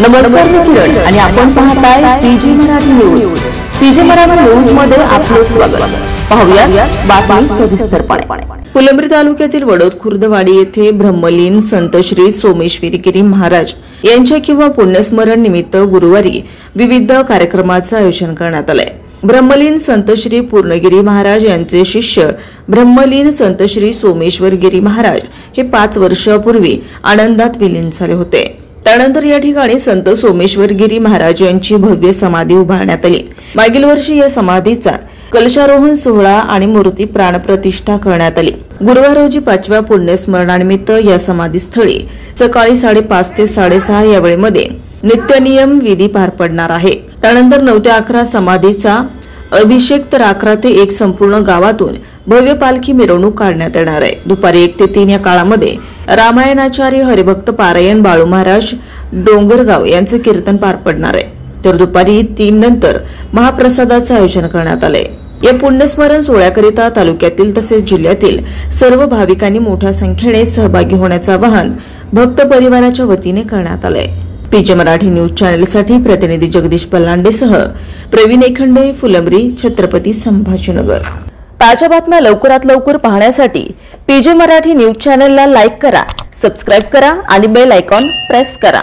नमस्कार, मी किरण आणि आपण पाहताय PG Marathi news. PG Marathi news मध्ये आपले स्वागत। पाहूया बातमी सविस्तरपणे। फुलंब्री तालुक्यातील वडोद खुर्दवाडी येथे ब्रह्मलीन संत श्री सोमेश्वर गिरी महाराज यांच्या किंवा पुण्यस्मरण निमित्त गुरुवारी विविध कार्यक्रमाचे आयोजन करण्यात आले। ब्रह्मलीन संत श्री पूर्णगिरी महाराज यांचे शिष्य ब्रह्मलीन संत श्री सोमेश्वर गिरी महाराज हे 5 वर्षापूर्वी आनंदात विलीन झाले होते। त्यानंतर या ठिकाणी संत सोमेश्वर गिरी महाराज यांची भव्य समाधी उभारण्यात आली। मागील वर्षी या समाधीचा कलशारोहण सोहळा आणि मूर्ती प्राणप्रतिष्ठा करण्यात आली। गुरुवार रोजी 5व्या पुण्यस्मरणानिमित्त या समाधीस्थळी सकाळी 5:30 ते 6:30 या वेळेमध्ये नित्यनियम विधी पार पडणार आहे। त्यानंतर 9 ते 11 समाधीचा अभिषेक, तर 11 ते 1 संपूर्ण गावातून भव्य पालखी मिरवणूक काढण्यात येणार आहे। दुपारी 1 ते 3 या काळामध्ये रामायणाचार्य हरिभक्त पारायण बाळू महाराज डोंगरगाव यांचे कीर्तन पार पडणार आहे। तर दुपारी 3 नंतर महाप्रसादाचे आयोजन करण्यात आले। या पुण्यस्मरण सोहळ्याकरिता तालुक्यातील तसेच जिल्ह्यातील सर्व भाविकांनी मोठ्या संख्येने सहभागी होण्याचे आवाहन भक्त परिवाराच्या वतीने करण्यात आले। पीजी मराठी न्यूज चॅनलसाठी प्रतिनिधी जगदीश पल्लांडेसह प्रवीण एखंडे, फुलंब्री, छत्रपती संभाजीनगर। ताज्या बातम्या लवकरात लवकर पाहण्यासाठी पीजी मराठी न्यूज चॅनलला लाईक करा, सबस्क्राइब करा आणि बेल आयकॉन प्रेस करा।